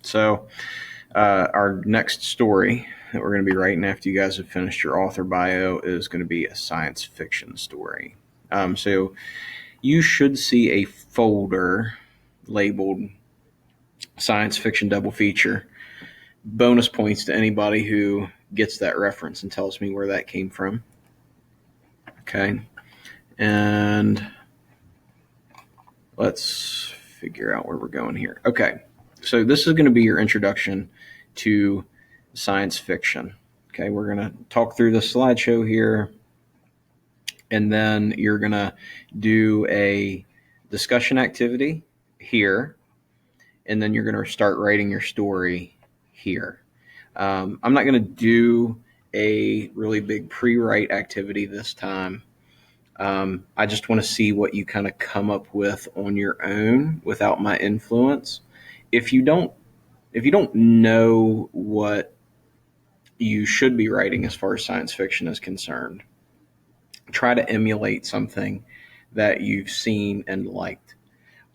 So, our next story that we're going to be writing after you guys have finished your author bio is going to be a science fiction story. So, you should see a folder labeled science fiction double feature. Bonus points to anybody who gets that reference and tells me where that came from. Okay. And let's figure out where we're going here. Okay. So this is going to be your introduction to science fiction. Okay. We're going to talk through the slideshow here, and then you're going to do a discussion activity here, and then you're going to start writing your story here. I'm not going to do a really big pre-write activity this time. I just want to see what you kind of come up with on your own without my influence. If you don't, if you don't know what you should be writing as far as science fiction is concerned, try to emulate something that you've seen and liked.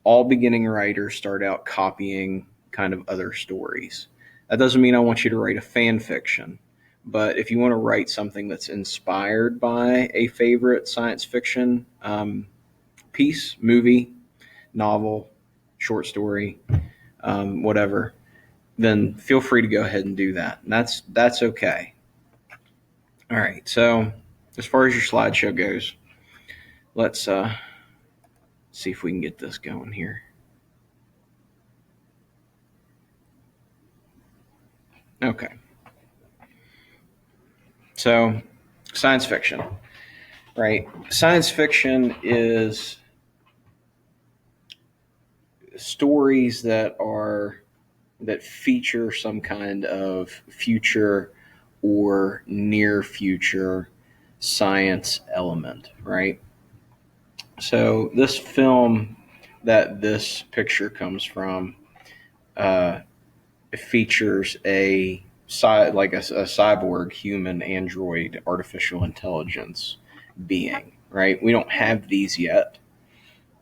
All beginning writers start out copying kind of other stories. That doesn't mean I want you to write a fan fiction, but if you want to write something that's inspired by a favorite science fiction piece, movie, novel, short story, whatever, then feel free to go ahead and do that. And that's okay. All right. So as far as your slideshow goes, let's see if we can get this going here. Okay. So science fiction, right? Science fiction is stories that feature some kind of future or near future science element, right? So this film that this picture comes from uh, features a cyborg human android artificial intelligence being, right? We don't have these yet.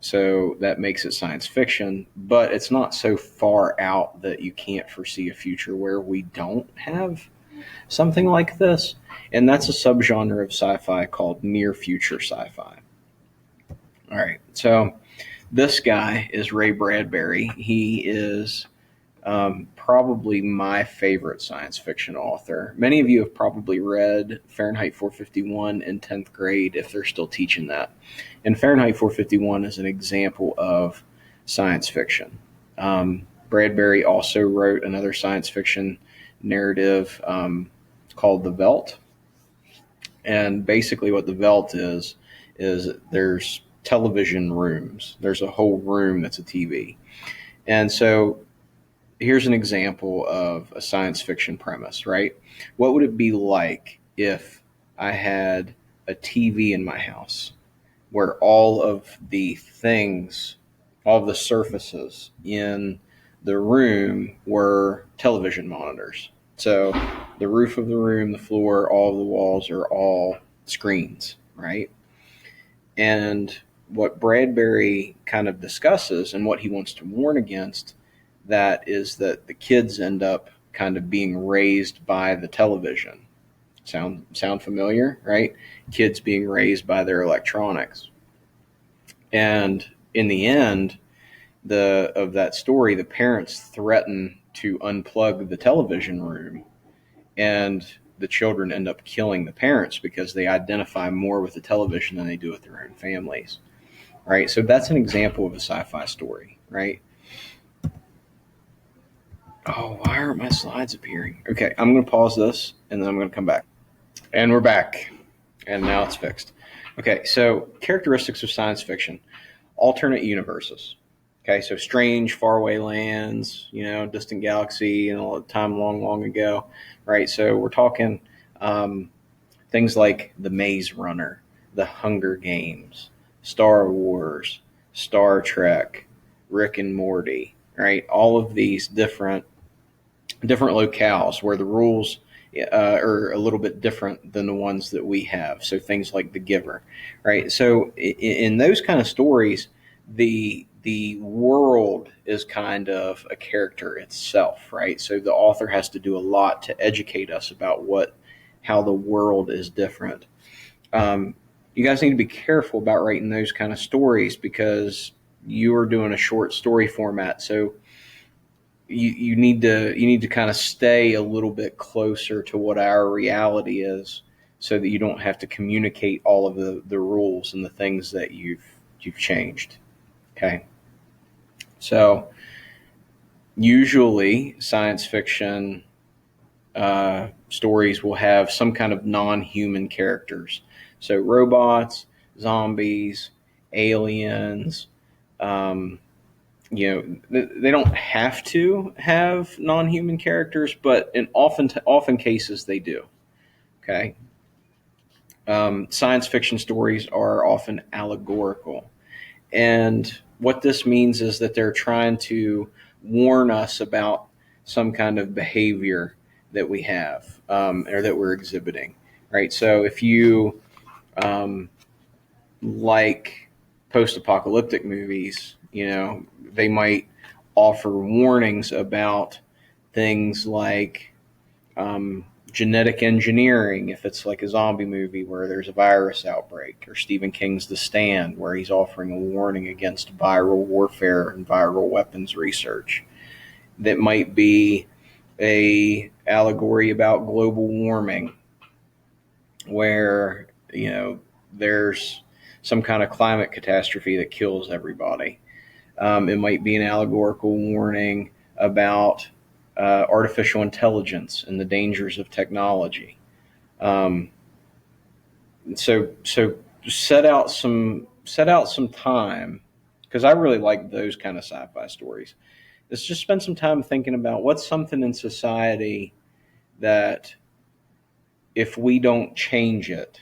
So that makes it science fiction, but it's not so far out that you can't foresee a future where we don't have something like this. And that's a subgenre of sci-fi called near future sci-fi. All right. So this guy is Ray Bradbury. He is probably my favorite science fiction author. Many of you have probably read Fahrenheit 451 in 10th grade if they're still teaching that. And Fahrenheit 451 is an example of science fiction. Bradbury also wrote another science fiction narrative called The Veldt. And basically, what The Veldt is there's television rooms. There's a whole room that's a TV. And so here's an example of a science fiction premise, right? What would it be like if I had a TV in my house where all of the things, all of the surfaces in the room were television monitors? So the roof of the room, the floor, all of the walls are all screens, right? And what Bradbury kind of discusses and what he wants to warn against that is that the kids end up kind of being raised by the television. Sound familiar, right? Kids being raised by their electronics. And in the end, of that story, the parents threaten to unplug the television room, and the children end up killing the parents because they identify more with the television than they do with their own families. Right? So that's an example of a sci-fi story, right? Oh, why aren't my slides appearing? Okay, I'm going to pause this and then I'm going to come back. And we're back. And now it's fixed. Okay, so characteristics of science fiction: alternate universes. Okay, so strange, faraway lands, distant galaxy, and all the time long, long ago, right? So we're talking things like The Maze Runner, The Hunger Games, Star Wars, Star Trek, Rick and Morty, right? All of these different locales where the rules are a little bit different than the ones that we have. So things like The Giver, right? So in those kind of stories, the the world is kind of a character itself, right? So the author has to do a lot to educate us about how the world is different. Um, you guys need to be careful about writing those kind of stories because you are doing a short story format. So you need to kind of stay a little bit closer to what our reality is so that you don't have to communicate all of the rules and the things that you've changed. Okay. So usually science fiction stories will have some kind of non-human characters. So robots, zombies, aliens. Um, they don't have to have non-human characters, but in often cases they do. Okay. Science fiction stories are often allegorical. And what this means is that they're trying to warn us about some kind of behavior that we have or that we're exhibiting, right? So if you like post apocalyptic movies, they might offer warnings about things like genetic engineering, if it's like a zombie movie where there's a virus outbreak, or Stephen King's The Stand, where he's offering a warning against viral warfare and viral weapons research. That might be a allegory about global warming, where there's some kind of climate catastrophe that kills everybody. It might be an allegorical warning about artificial intelligence and the dangers of technology. Um, so set out some time, because I really like those kind of sci-fi stories. Let's just spend some time thinking about what's something in society that if we don't change it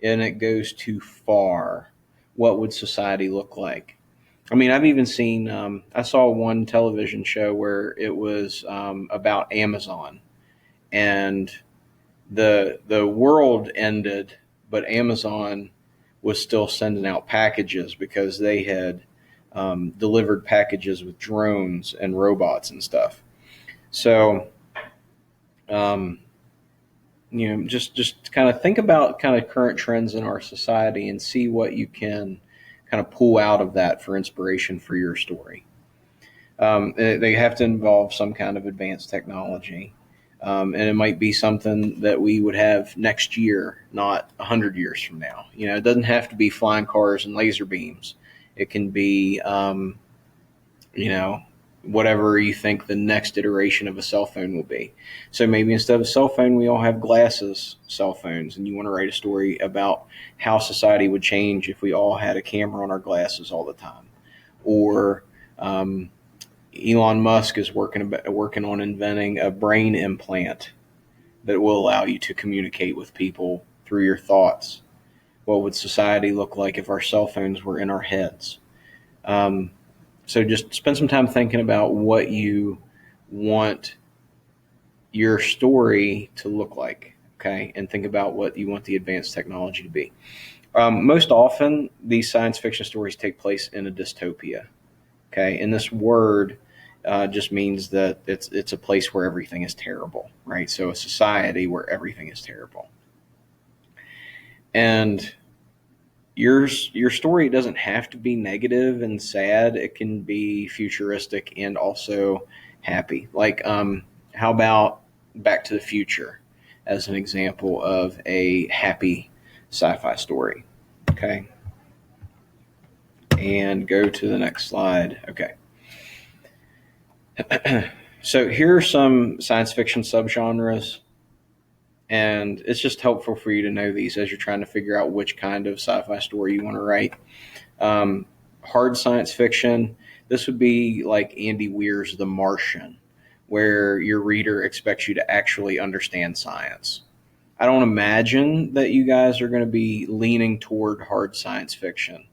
and it goes too far, what would society look like? I mean, I've even seen, I saw one television show where it was about Amazon, and the world ended, but Amazon was still sending out packages because they had delivered packages with drones and robots and stuff. So, um, just kind of think about kind of current trends in our society and see what you can kind of pull out of that for inspiration for your story. They have to involve some kind of advanced technology. And it might be something that we would have next year, not 100 years from now. It doesn't have to be flying cars and laser beams. It can be, you know, whatever you think the next iteration of a cell phone will be. So maybe instead of a cell phone, we all have glasses cell phones, and you want to write a story about how society would change if we all had a camera on our glasses all the time. Or Elon Musk is working on inventing a brain implant that will allow you to communicate with people through your thoughts. What would society look like if our cell phones were in our heads? Um, so just spend some time thinking about what you want your story to look like, okay? And think about what you want the advanced technology to be. Most often, these science fiction stories take place in a dystopia, okay? And this word just means that it's a place where everything is terrible, right? So a society where everything is terrible. And your story doesn't have to be negative and sad. It can be futuristic and also happy. Like, how about Back to the Future as an example of a happy sci-fi story? Okay. And go to the next slide. Okay. So here are some science fiction subgenres, and it's just helpful for you to know these as you're trying to figure out which kind of sci-fi story you want to write. Um, Hard science fiction, this would be like Andy Weir's The Martian, where your reader expects you to actually understand science. I don't imagine that you guys are going to be leaning toward hard science fiction,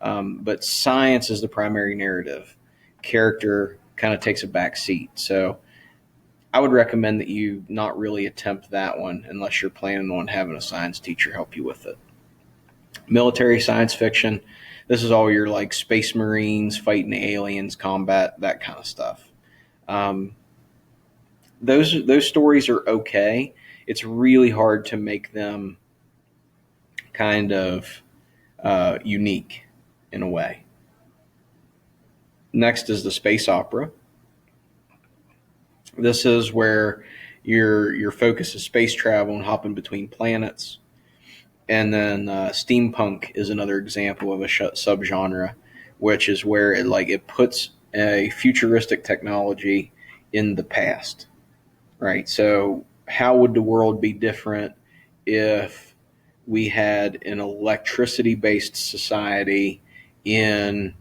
but science is the primary narrative. Character kind of takes a back seat. So I would recommend that you not really attempt that one unless you're planning on having a science teacher help you with it. Military science fiction, This is all your like Space Marines fighting aliens, combat, that kind of stuff. Um, those stories are okay. It's really hard to make them kind of unique in a way. Next is the space opera. This is where your focus is space travel and hopping between planets. And then steampunk is another example of a subgenre, which is where it puts a futuristic technology in the past, right? So how would the world be different if we had an electricity based society in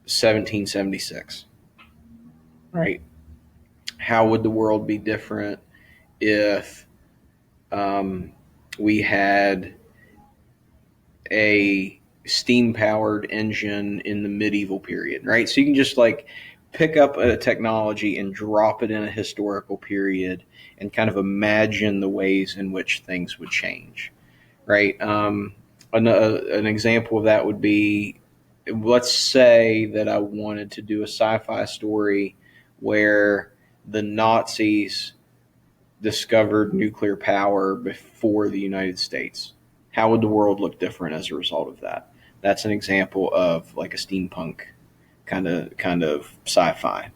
1776, right? How would the world be different if we had a steam powered engine in the medieval period, right? So you can just like pick up a technology and drop it in a historical period and kind of imagine the ways in which things would change, right? An example of that would be, let's say that I wanted to do a sci-fi story where the Nazis discovered nuclear power before the United States. How would the world look different as a result of that? That's an example of like a steampunk kind of sci-fi,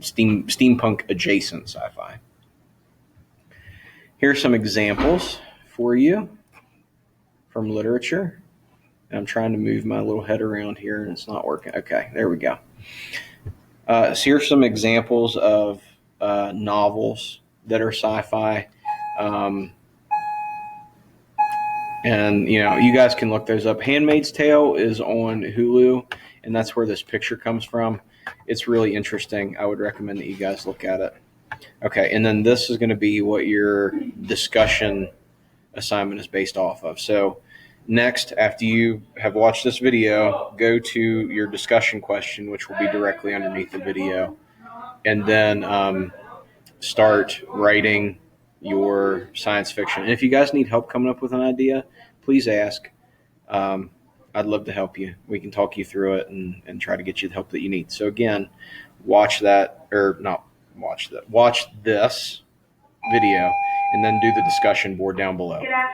steampunk adjacent sci-fi. Here's some examples for you from literature. And I'm trying to move my little head around here and it's not working. Okay, there we go. So here's some examples of novels that are sci-fi. And you guys can look those up. Handmaid's Tale is on Hulu, and that's where this picture comes from. It's really interesting. I would recommend that you guys look at it. Okay, and then this is going to be what your discussion assignment is based off of. So next, after you have watched this video, go to your discussion question, which will be directly underneath the video, and then start writing your science fiction. And if you guys need help coming up with an idea, please ask. I'd love to help you. We can talk you through it and try to get you the help that you need. So again, watch this video and then do the discussion board down below.